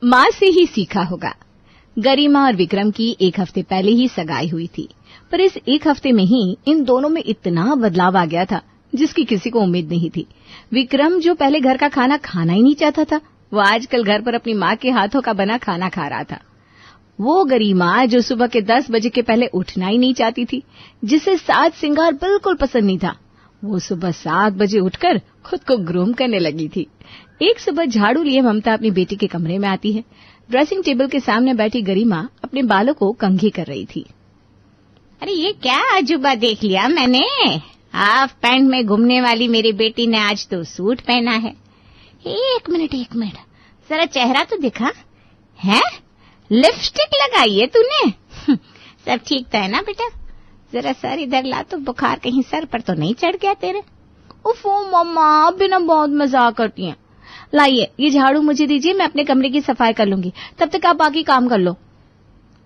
माँ से ही सीखा होगा। गरिमा और विक्रम की एक हफ्ते पहले ही सगाई हुई थी, पर इस एक हफ्ते में ही इन दोनों में इतना बदलाव आ गया था जिसकी किसी को उम्मीद नहीं थी। विक्रम जो पहले घर का खाना खाना ही नहीं चाहता था, वो आजकल घर पर अपनी माँ के हाथों का बना खाना खा रहा था। वो गरिमा जो सुबह के 10 बजे के पहले उठना ही नहीं चाहती थी, जिसे साज सिंगार बिल्कुल पसंद नहीं था, वो सुबह 7 बजे उठकर खुद को ग्रूम करने लगी थी। एक सुबह झाड़ू लिए ममता अपनी बेटी के कमरे में आती है। ड्रेसिंग टेबल के सामने बैठी गरिमा अपने बालों को कंघी कर रही थी। अरे ये क्या अजूबा देख लिया मैंने, हाफ पैंट में घूमने वाली मेरी बेटी ने आज तो सूट पहना है। एक मिनट जरा चेहरा तो दिखा है, लिपस्टिक लगाई है तूने? सब ठीक तो है ना बेटा? जरा सर इधर ला तो, बुखार कहीं सर पर तो नहीं चढ़ गया तेरे? उफो मम्मा, आप भी ना बहुत मजाक करती हैं। लाइए ये झाड़ू मुझे दीजिए, मैं अपने कमरे की सफाई कर लूंगी, तब तक आप बाकी काम कर लो।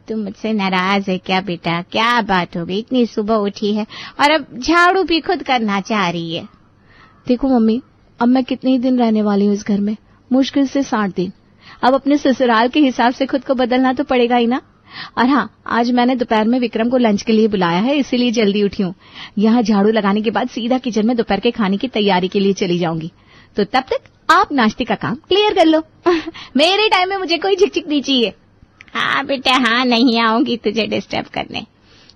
तुम मुझसे नाराज है क्या बेटा? क्या बात हो गई, इतनी सुबह उठी है और अब झाड़ू भी खुद करना चाह रही है? देखो मम्मी, अब मैं कितने ही दिन रहने वाली हूँ इस घर में, मुश्किल से 60 दिन। अब अपने ससुराल के हिसाब से खुद को बदलना तो पड़ेगा ही ना। और हाँ, आज मैंने दोपहर में विक्रम को लंच के लिए बुलाया है, इसीलिए जल्दी उठी हूँ। यहाँ झाड़ू लगाने के बाद सीधा किचन में दोपहर के खाने की तैयारी के लिए चली जाऊंगी, तो तब तक आप नाश्ते का काम क्लियर कर लो। मेरे टाइम में मुझे कोई झिकझिक नहीं चाहिए। हाँ बेटा हाँ, नहीं आऊंगी तुझे डिस्टर्ब करने।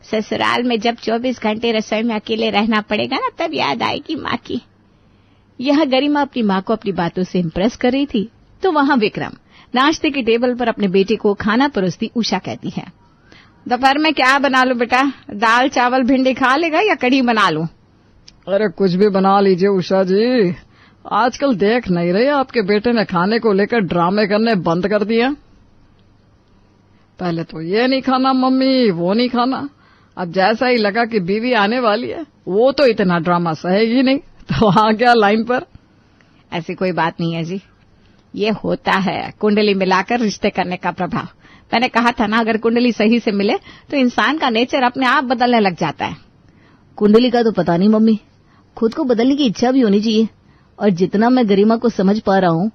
ससुराल में जब 24 घंटे रसोई में अकेले रहना पड़ेगा ना, तब याद आएगी माँ की। यह गरिमा अपनी माँ को अपनी बातों से इम्प्रेस कर रही थी, तो वहाँ विक्रम नाश्ते की टेबल पर अपने बेटे को खाना परोसती उषा कहती है, दोपहर में क्या बना लूं बेटा? दाल चावल भिंडी खा लेगा या कढ़ी बना लूं? अरे कुछ भी बना लीजिए उषा जी, आजकल देख नहीं रहे आपके बेटे ने खाने को लेकर ड्रामे करने बंद कर दिया। पहले तो ये नहीं खाना मम्मी, वो नहीं खाना, अब जैसा ही लगा कि बीवी आने वाली है, वो तो इतना ड्रामा सहेगी नहीं, तो आ गया लाइन पर। ऐसी कोई बात नहीं है जी, ये होता है कुंडली मिलाकर रिश्ते करने का प्रभाव। मैंने कहा था ना, अगर कुंडली सही से मिले तो इंसान का नेचर अपने आप बदलने लग जाता है। कुंडली का तो पता नहीं मम्मी, खुद को बदलने की इच्छा भी होनी चाहिए। और जितना मैं गरिमा को समझ पा रहा हूँ,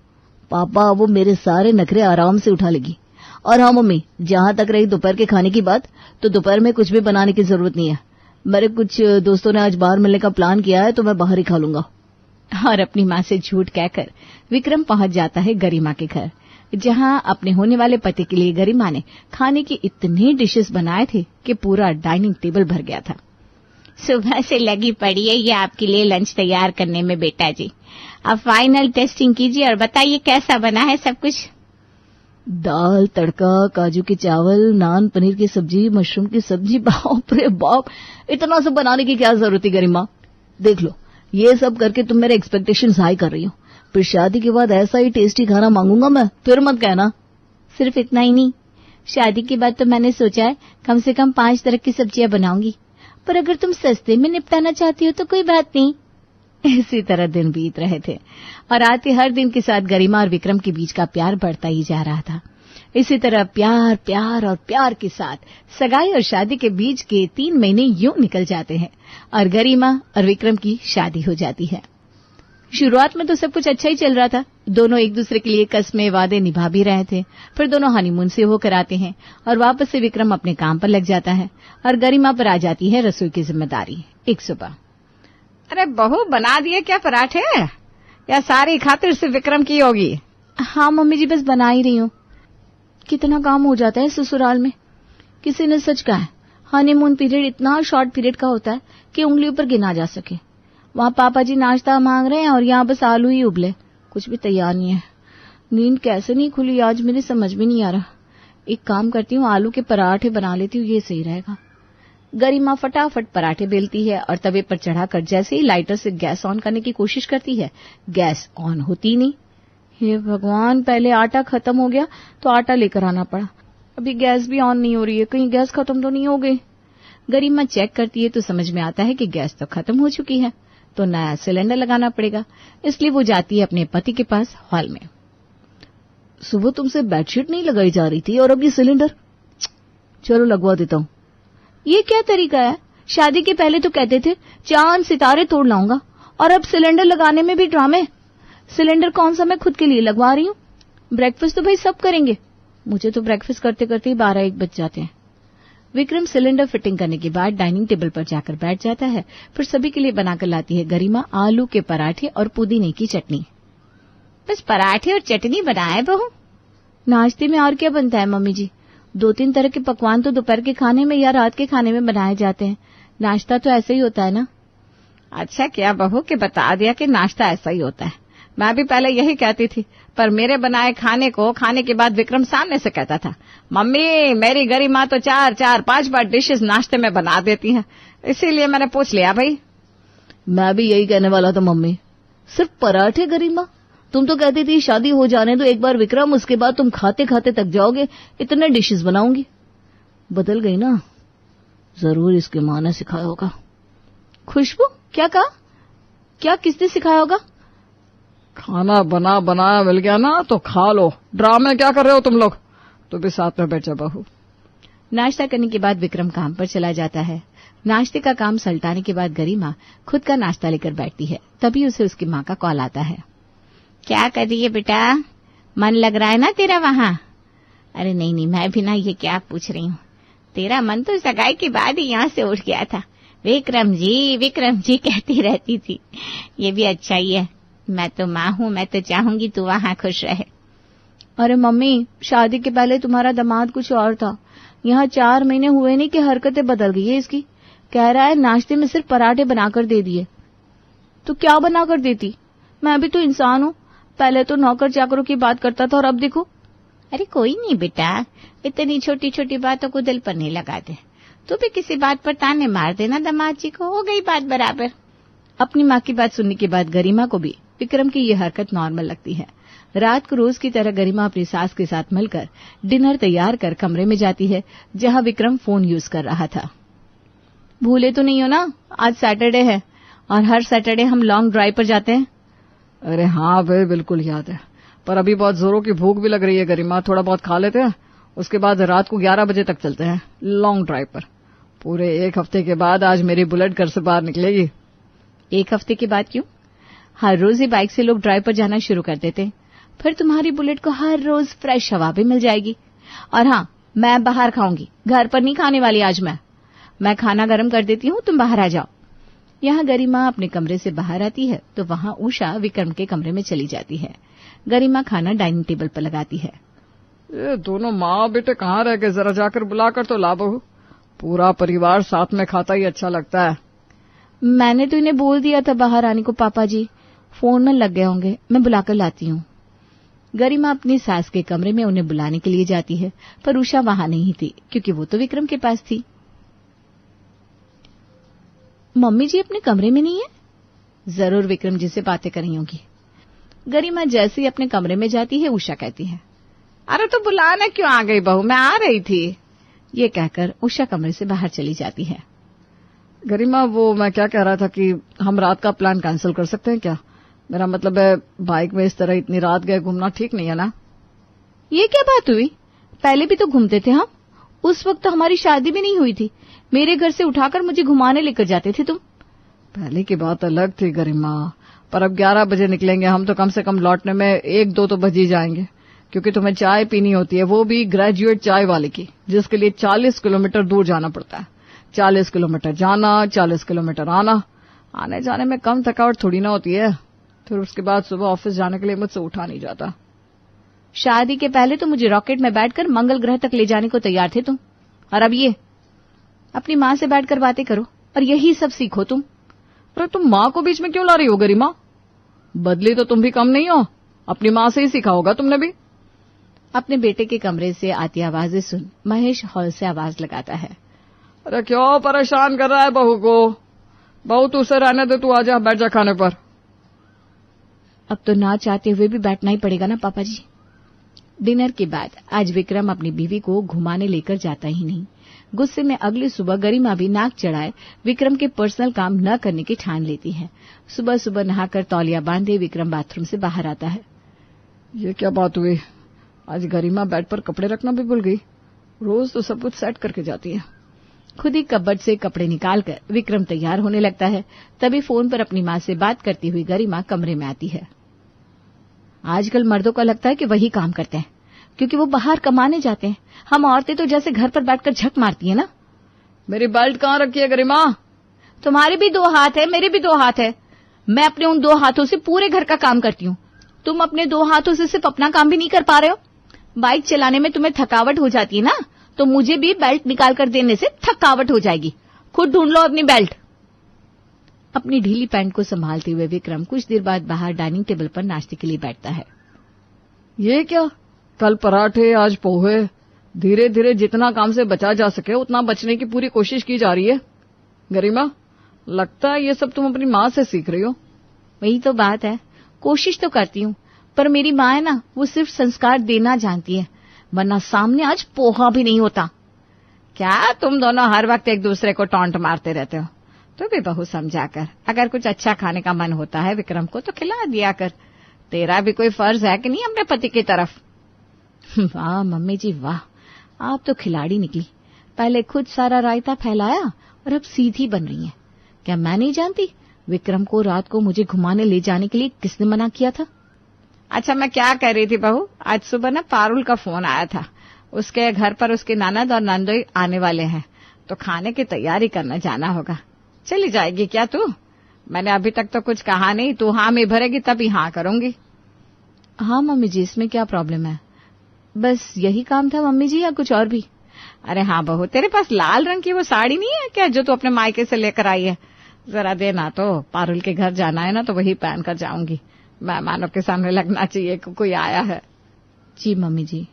पापा वो मेरे सारे नखरे आराम से उठा लेगी। और हाँ मम्मी, जहाँ तक रही दोपहर के खाने की बात, तो दोपहर में कुछ भी बनाने की जरूरत नहीं है। मेरे कुछ दोस्तों ने आज बाहर मिलने का प्लान किया है, तो मैं बाहर ही खा लूंगा। और अपनी माँ से झूठ कहकर विक्रम पहुंच जाता है गरिमा के घर, जहां अपने होने वाले पति के लिए गरिमा ने खाने की इतने डिशेस बनाए थे कि पूरा डाइनिंग टेबल भर गया था। सुबह से लगी पड़ी है ये आपके लिए लंच तैयार करने में बेटा जी। अब फाइनल टेस्टिंग कीजिए और बताइए कैसा बना है सब कुछ। दाल तड़का, काजू के चावल, नान, पनीर की सब्जी, मशरूम की सब्जी, बाप रे बाप, इतना सब बनाने की क्या जरूरत है गरिमा? देख लो, ये सब करके तुम मेरे एक्सपेक्टेशंस हाई कर रही हो, फिर शादी के बाद ऐसा ही टेस्टी खाना मांगूंगा मैं, फिर मत कहना। सिर्फ इतना ही नहीं, शादी के बाद तो मैंने सोचा है कम से कम 5 तरह की सब्जियां बनाऊंगी, पर अगर तुम सस्ते में निपटाना चाहती हो तो कोई बात नहीं। इसी तरह दिन बीत रहे थे और आते हर दिन के साथ गरिमा और विक्रम के बीच का प्यार बढ़ता ही जा रहा था। इसी तरह प्यार प्यार और प्यार के साथ सगाई और शादी के बीच के 3 महीने यूं निकल जाते हैं और गरिमा और विक्रम की शादी हो जाती है। शुरुआत में तो सब कुछ अच्छा ही चल रहा था, दोनों एक दूसरे के लिए कस्में वादे निभा भी रहे थे। फिर दोनों हनीमून से होकर आते हैं और वापस से विक्रम अपने काम पर लग जाता है और गरिमा पर आ जाती है रसोई की जिम्मेदारी। एक सुबह, अरे बहू बना दिए क्या पराठे, या सारी खातिर से विक्रम की होगी? हाँ मम्मी जी, बस बना ही रही हूँ। कितना काम हो जाता है ससुराल में। किसी ने सच कहा है, हनीमून पीरियड इतना शॉर्ट पीरियड का होता है कि उंगलियों पर गिना जा सके। वहाँ पापा जी नाश्ता मांग रहे हैं और यहाँ बस आलू ही उबले, कुछ भी तैयार नहीं है। नींद कैसे नहीं खुली आज मेरी समझ में नहीं आ रहा। एक काम करती हूँ, आलू के पराठे बना लेती हूँ, ये सही रहेगा। गरिमा फटाफट पराठे बेलती है और तवे पर चढ़ाकर जैसे ही लाइटर से गैस ऑन करने की कोशिश करती है, गैस ऑन होती नहीं। हे भगवान, पहले आटा खत्म हो गया तो आटा लेकर आना पड़ा, अभी गैस भी ऑन नहीं हो रही है, कहीं गैस खत्म तो नहीं हो गई। गरिमा चेक करती है तो समझ में आता है कि गैस तो खत्म हो चुकी है, तो नया सिलेंडर लगाना पड़ेगा। इसलिए वो जाती है अपने पति के पास हॉल में। सुबह तुमसे बेडशीट नहीं लगाई जा रही थी और अब ये सिलेंडर? चलो लगवा देता हूँ। ये क्या तरीका है? शादी के पहले तो कहते थे चांद सितारे तोड़ लाऊंगा, और अब सिलेंडर लगाने में भी ड्रामे। सिलेंडर कौन सा मैं खुद के लिए लगवा रही हूँ? ब्रेकफास्ट तो भाई सब करेंगे, मुझे तो ब्रेकफास्ट करते करते ही 12-1 बज जाते हैं। विक्रम सिलेंडर फिटिंग करने के बाद डाइनिंग टेबल पर जाकर बैठ जाता है। फिर सभी के लिए बनाकर लाती है गरिमा आलू के पराठे और पुदीने की चटनी। बस पराठे और चटनी बनाए बहू? नाश्ते में और क्या बनता है मम्मी जी? 2-3 तरह के पकवान तो दोपहर के खाने में या रात के खाने में बनाए जाते हैं। नाश्ता तो ऐसा ही होता है ना। अच्छा क्या बहू कि बता दिया कि नाश्ता ऐसा ही होता है। मैं भी पहले यही कहती थी, पर मेरे बनाए खाने को खाने के बाद विक्रम सामने से कहता था, मम्मी मेरी गरिमा तो 4-5 बार डिशेस नाश्ते में बना देती हैं, इसीलिए मैंने पूछ लिया भाई। मैं भी यही कहने वाला था मम्मी, सिर्फ पराठे गरिमा? तुम तो कहती थी शादी हो जाने दो एक बार विक्रम, उसके बाद तुम खाते खाते थक जाओगे, इतने डिशेस बनाऊंगी। बदल गई ना। जरूर इसके माँ ने सिखाया होगा। खुशबू क्या कहा? क्या किसने सिखाया होगा? खाना बना बनाया मिल गया ना तो खा लो, ड्रामे क्या कर रहे हो तुम लोग? तो भी साथ में बैठ जा बहू। नाश्ता करने के बाद विक्रम काम पर चला जाता है। नाश्ते का काम सलटाने के बाद गरिमा खुद का नाश्ता लेकर बैठती है। तभी उसे उसकी माँ का कॉल आता है। क्या कर रही है बेटा? मन लग रहा है ना तेरा वहाँ? अरे नहीं, मैं भी ना ये क्या पूछ रही हूँ, तेरा मन तो सगाई के बाद ही यहाँ से उठ गया था। विक्रम जी कहती रहती थी। ये भी अच्छा ही है, मैं तो माँ हूँ, मैं तो चाहूंगी तू वहाँ खुश रहे। अरे मम्मी, शादी के पहले तुम्हारा दामाद कुछ और था, यहाँ 4 महीने हुए नहीं कि हरकतें बदल गई है इसकी। कह रहा है नाश्ते में सिर्फ पराठे बनाकर दे दिए। तो क्या बनाकर देती? मैं भी तो इंसान हूँ, पहले तो नौकर चाकरों की बात करता था और अब देखो। अरे कोई नहीं बेटा, इतनी छोटी छोटी बातों को दिल पर नहीं लगाते। तू भी किसी बात पर ताने मार देना दामाद जी को, हो गई बात बराबर। अपनी माँ की बात सुनने के बाद गरिमा को भी विक्रम की ये हरकत नॉर्मल लगती है। रात को रोज की तरह गरिमा अपनी सास के साथ मिलकर डिनर तैयार कर कमरे में जाती है जहाँ विक्रम फोन यूज कर रहा था। भूले तो नहीं हो ना, आज सैटरडे है और हर सैटरडे हम लॉन्ग ड्राइव पर जाते हैं। अरे हाँ भाई, बिल्कुल याद है, पर अभी बहुत जोरों की भूख भी लग रही है गरिमा, थोड़ा बहुत खा लेते हैं, उसके बाद रात को 11 बजे तक चलते हैं लॉन्ग ड्राइव पर। पूरे 1 हफ्ते के बाद आज मेरी बुलेट घर से बाहर निकलेगी। 1 हफ्ते के बाद क्यों? हर रोज ही बाइक से लोग ड्राइव पर जाना शुरू कर देते, फिर तुम्हारी बुलेट को हर रोज फ्रेश हवा भी मिल जाएगी। और हाँ, मैं बाहर खाऊंगी, घर पर नहीं खाने वाली आज मैं खाना गर्म कर देती हूँ, तुम बाहर आ जाओ। यहाँ गरिमा अपने कमरे से बाहर आती है तो वहाँ उषा विक्रम के कमरे में चली जाती है। गरिमा खाना डाइनिंग टेबल पर लगाती है। ये दोनों माँ बेटे कहाँ रह गए, जरा जाकर बुलाकर तो ला बहू, पूरा परिवार साथ में खाता ही अच्छा लगता है। मैंने तो इन्हें बोल दिया था बाहर आने को पापा जी, फोन में लग गए होंगे, मैं बुलाकर लाती हूँ। गरिमा अपनी सास के कमरे में उन्हें बुलाने के लिए जाती है, पर उषा वहां नहीं थी क्योंकि वो तो विक्रम के पास थी। मम्मी जी अपने कमरे में नहीं है? जरूर विक्रम जी से बातें कर रही होंगी। गरिमा जैसे ही अपने कमरे में जाती है, उषा कहती है, अरे तो बुलाने क्यों आ गई बहू, मैं आ रही थी। ये कहकर उषा कमरे से बाहर चली जाती है। गरिमा, वो मैं क्या कह रहा था कि हम रात का प्लान कैंसिल कर सकते हैं क्या? मेरा मतलब है बाइक में इस तरह इतनी रात गए घूमना ठीक नहीं है ना। ये क्या बात हुई? पहले भी तो घूमते थे हम, उस वक्त तो हमारी शादी भी नहीं हुई थी, मेरे घर से उठाकर मुझे घुमाने लेकर जाते थे तुम। पहले की बात अलग थी गरिमा, पर अब 11 बजे निकलेंगे हम तो कम से कम लौटने में 1-2 तो बज ही जाएंगे, क्योंकि तुम्हें चाय पीनी होती है, वो भी ग्रेजुएट चाय वाले की, जिसके लिए 40 किलोमीटर दूर जाना पड़ता है। 40 किलोमीटर जाना, 40 किलोमीटर आना, आने जाने में कम थकावट थोड़ी ना होती है। फिर उसके बाद सुबह ऑफिस जाने के लिए मुझसे उठा नहीं जाता। शादी के पहले तो मुझे रॉकेट में बैठकर मंगल ग्रह तक ले जाने को तैयार थे तुम, और अब ये अपनी माँ से बैठकर बातें करो और यही सब सीखो तुम। अरे तुम माँ को बीच में क्यों ला रही हो गरिमा? बदली तो तुम भी कम नहीं हो, अपनी माँ से ही सीखा होगा तुमने भी। अपने बेटे के कमरे से आती आवाजें सुन महेश हॉल से आवाज लगाता है। अरे क्यों परेशान कर रहा है बहू को? बहू तू उसे रहने दे, तू आजा, बैठ जा खाने पर। अब तो ना चाहते हुए भी बैठना ही पड़ेगा ना पापा जी। डिनर के बाद आज विक्रम अपनी बीवी को घुमाने लेकर जाता ही नहीं। गुस्से में अगली सुबह गरिमा भी नाक चढ़ाए विक्रम के पर्सनल काम न करने की ठान लेती है। सुबह सुबह नहाकर तौलिया बांधे विक्रम बाथरूम से बाहर आता है। ये क्या बात हुई, आज गरिमा बेड पर कपड़े रखना भी भूल गई। रोज तो सब कुछ सेट करके जाती है। खुद ही कबर्ड से कपड़े निकालकर विक्रम तैयार होने लगता है। तभी फोन पर अपनी माँ से बात करती हुई गरिमा कमरे में आती है। आजकल मर्दों को लगता है कि वही काम करते हैं, क्योंकि वो बाहर कमाने जाते हैं। हम औरतें तो जैसे घर पर बैठकर झक मारती है ना। मेरी बेल्ट कहाँ रखी है गरिमा? तुम्हारे भी 2 हाथ है, मेरे भी 2 हाथ है। मैं अपने उन 2 हाथों से पूरे घर का काम करती हूँ। तुम अपने 2 हाथों से सिर्फ अपना काम भी नहीं कर पा रहे हो। बाइक चलाने में तुम्हें थकावट हो जाती है ना, तो मुझे भी बेल्ट निकाल कर देने से थकावट हो जाएगी। खुद ढूंढ लो अपनी बेल्ट। अपनी ढीली पैंट को संभालते हुए विक्रम कुछ देर बाद बाहर डाइनिंग टेबल पर नाश्ते के लिए बैठता है। ये क्या, कल पराठे आज पोहे, धीरे धीरे जितना काम से बचा जा सके उतना बचने की पूरी कोशिश की जा रही है। गरिमा, लगता है ये सब तुम अपनी माँ से सीख रही हो। वही तो बात है, कोशिश तो करती हूँ, पर मेरी माँ है ना, वो सिर्फ संस्कार देना जानती है, वरना सामने आज पोहा भी नहीं होता। क्या तुम दोनों हर वक्त एक दूसरे को टॉन्ट मारते रहते हो? तो भी बहू समझा कर, अगर कुछ अच्छा खाने का मन होता है विक्रम को तो खिला दिया कर। तेरा भी कोई फर्ज है कि नहीं अपने पति की तरफ? वाह मम्मी जी वाह, आप तो खिलाड़ी निकली। पहले खुद सारा रायता फैलाया और अब सीधी बन रही है। क्या मैं नहीं जानती विक्रम को रात को मुझे घुमाने ले जाने के लिए किसने मना किया था? अच्छा, मैं क्या कह रही थी बहू, आज सुबह ना पारुल का फोन आया था। उसके घर पर उसके ननद और नंदोई आने वाले हैं, तो खाने की तैयारी करने जाना होगा। चली जाएगी क्या तू? मैंने अभी तक तो कुछ कहा नहीं, तू हाँ में भरेगी तभी हाँ करूंगी। हाँ मम्मी जी, इसमें क्या प्रॉब्लम है? बस यही काम था मम्मी जी, या कुछ और भी? अरे हाँ बहू, तेरे पास लाल रंग की वो साड़ी नहीं है क्या जो तू अपने मायके से लेकर आई है? जरा देना तो, पारुल के घर जाना है ना, तो वही पहन कर जाऊंगी। मेहमानों के सामने लगना चाहिए कि कोई आया है। जी मम्मी जी।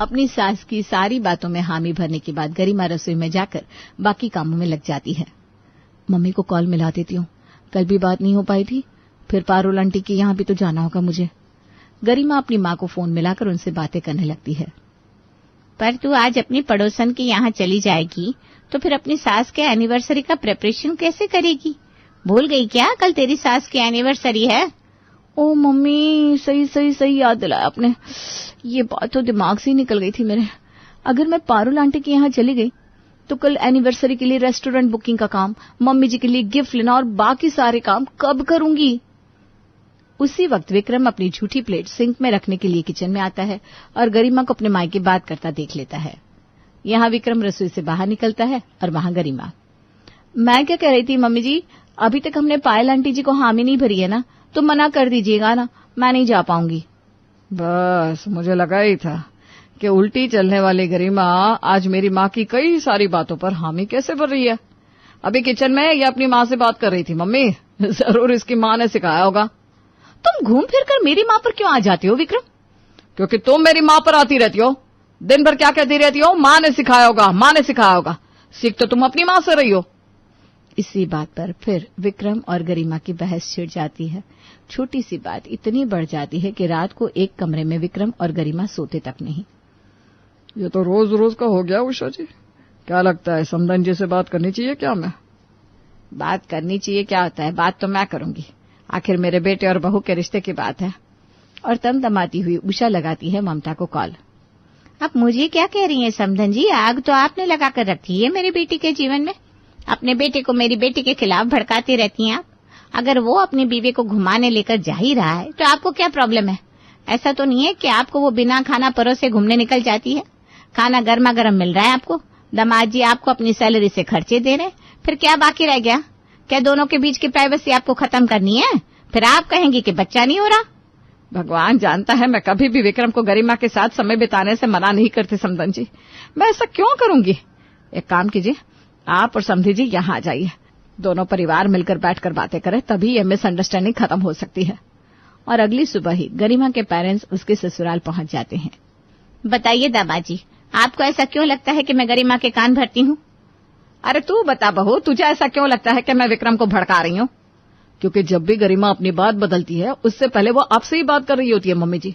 अपनी सास की सारी बातों में हामी भरने के बाद गरिमा रसोई में जाकर बाकी कामों में लग जाती है। मम्मी को कॉल मिला देती हूँ, कल भी बात नहीं हो पाई थी, फिर पारुल आंटी के यहाँ भी तो जाना होगा मुझे। गरिमा अपनी माँ को फोन मिलाकर उनसे बातें करने लगती है। पर तू आज अपनी पड़ोसन के यहाँ चली जाएगी तो फिर अपनी सास के एनिवर्सरी का प्रिपरेशन कैसे करेगी? भूल गई क्या कल तेरी सास की एनिवर्सरी है? ओ मम्मी, सही याद दिलाया आपने। ये बात तो दिमाग से ही निकल गई थी मेरे। अगर मैं पारुल आंटी के यहाँ चली गई तो कल एनिवर्सरी के लिए रेस्टोरेंट बुकिंग का काम, मम्मी जी के लिए गिफ्ट लेना और बाकी सारे काम कब करूंगी? उसी वक्त विक्रम अपनी झूठी प्लेट सिंक में रखने के लिए किचन में आता है और गरिमा को अपने मायके बात करता देख लेता है। यहाँ विक्रम रसोई से बाहर निकलता है और वहां गरिमा। मैं क्या कह रही थी मम्मी जी, अभी तक हमने पायल आंटी जी को हामी नहीं भरी है ना, तो मना कर दीजिएगा ना, मैं नहीं जा पाऊंगी। बस मुझे लगा ही था कि उल्टी चलने वाली गरिमा आज मेरी माँ की कई सारी बातों पर हामी कैसे भर रही है। अभी किचन में ये अपनी माँ से बात कर रही थी। मम्मी, जरूर इसकी माँ ने सिखाया होगा। तुम घूम फिर कर मेरी माँ पर क्यों आ जाती हो विक्रम? क्योंकि तुम मेरी माँ पर आती रहती हो, दिन भर क्या कहती रहती हो, माँ ने सिखाया होगा, माँ ने सिखाया होगा। सीख तो तुम अपनी माँ से रही हो। इसी बात पर फिर विक्रम और गरिमा की बहस छिड़ जाती है। छोटी सी बात इतनी बढ़ जाती है कि रात को एक कमरे में विक्रम और गरिमा सोते तक नहीं। ये तो रोज रोज का हो गया उषा जी। क्या लगता है समदन जी से बात करनी चाहिए क्या? मैं बात करनी चाहिए क्या होता है, बात तो मैं करूंगी, आखिर मेरे बेटे और बहू के रिश्ते की बात है। और तमतमाती हुई उषा लगाती है ममता को कॉल। अब मुझे क्या कह रही हैं समधन जी, आग तो आपने लगा कर रखी है मेरी बेटी के जीवन में। अपने बेटे को मेरी बेटी के खिलाफ भड़काती रहती हैं आप। अगर वो अपनी बीवी को घुमाने लेकर जा ही रहा है तो आपको क्या प्रॉब्लम है? ऐसा तो नहीं है कि आपको वो बिना खाना परोसे घूमने निकल जाती है। खाना गर्मा गर्म मिल रहा है आपको, दामाद जी आपको अपनी सैलरी से खर्चे दे रहे हैं, फिर क्या बाकी रह गया? क्या दोनों के बीच की प्राइवेसी आपको खत्म करनी है? फिर आप कहेंगी कि बच्चा नहीं हो रहा। भगवान जानता है मैं कभी भी विक्रम को गरिमा के साथ समय बिताने से मना नहीं करती समदन जी। मैं ऐसा क्यों करूंगी? एक काम कीजिए, आप और समधी जी यहाँ आ जाइए, दोनों परिवार मिलकर बैठकर बातें करें, तभी ये मिसअंडरस्टैंडिंग खत्म हो सकती है। और अगली सुबह ही गरिमा के पेरेंट्स उसके ससुराल पहुंच जाते हैं। बताइए दामाद जी, आपको ऐसा क्यों लगता है कि मैं गरिमा के कान भरती हूँ? अरे तू बता बहू, तुझे ऐसा क्यों लगता है कि मैं विक्रम को भड़का रही हूँ? क्योंकि जब भी गरिमा अपनी बात बदलती है उससे पहले वो आपसे ही बात कर रही होती है मम्मी जी।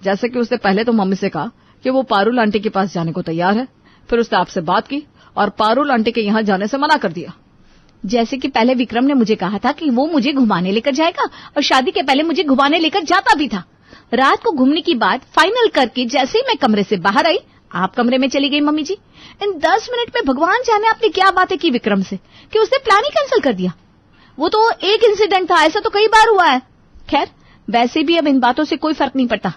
जैसे कि उसने पहले तो मम्मी से कहा कि वो पारुल आंटी के पास जाने को तैयार है, फिर उसने आपसे बात की और पारुल आंटी के यहाँ जाने से मना कर दिया। जैसे कि पहले विक्रम ने मुझे कहा था कि वो मुझे घुमाने लेकर जाएगा और शादी के पहले मुझे घुमाने लेकर जाता भी था। रात को घूमने की बात फाइनल करके जैसे ही मैं कमरे से बाहर आई, आप कमरे में चली गई मम्मी जी। इन 10 मिनट में भगवान जाने आपने क्या बातें की विक्रम से कि उसने प्लान ही कैंसिल कर दिया। वो तो एक इंसिडेंट था, ऐसा तो कई बार हुआ है। खैर, वैसे भी अब इन बातों से कोई फर्क नहीं पड़ता।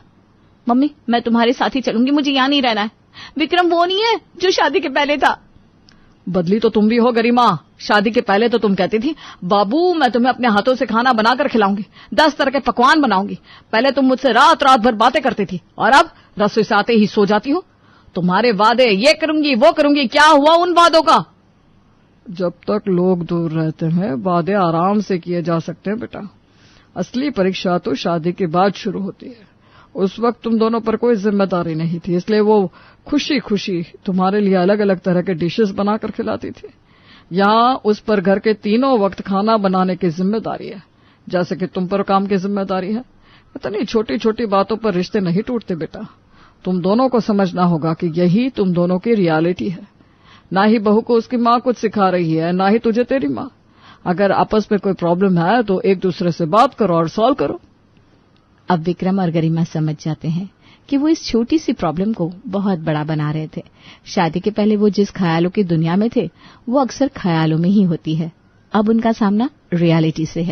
मम्मी, मैं तुम्हारे साथ ही चलूंगी, मुझे यहां नहीं रहना है। विक्रम वो नहीं है जो शादी के पहले था। बदली तो तुम भी हो गरिमा। शादी के पहले तो तुम कहती थी, बाबू मैं तुम्हें अपने हाथों से खाना बनाकर खिलाऊंगी, 10 तरह के पकवान बनाऊंगी। पहले तुम मुझसे रात रात भर बातें करती थी, और अब रसोई से आते ही सो जाती हो। तुम्हारे वादे, ये करूंगी वो करूंगी, क्या हुआ उन वादों का? जब तक लोग दूर रहते हैं वादे आराम से किए जा सकते हैं बेटा। असली परीक्षा तो शादी के बाद शुरू होती है। उस वक्त तुम दोनों पर कोई जिम्मेदारी नहीं थी, इसलिए वो खुशी खुशी तुम्हारे लिए अलग अलग तरह के डिशेस बनाकर खिलाती थी। यहाँ उस पर घर के तीनों वक्त खाना बनाने की जिम्मेदारी है, जैसे कि तुम पर काम की जिम्मेदारी है। इतनी छोटी छोटी बातों पर रिश्ते नहीं टूटते बेटा। तुम दोनों को समझना होगा कि यही तुम दोनों की रियलिटी है। ना ही बहू को उसकी माँ कुछ सिखा रही है, ना ही तुझे तेरी माँ। अगर आपस में कोई प्रॉब्लम है तो एक दूसरे से बात करो और सॉल्व करो। अब विक्रम और गरिमा समझ जाते हैं कि वो इस छोटी सी प्रॉब्लम को बहुत बड़ा बना रहे थे। शादी के पहले वो जिस ख्यालों की दुनिया में थे वो अक्सर ख्यालों में ही होती है। अब उनका सामना रियलिटी से है।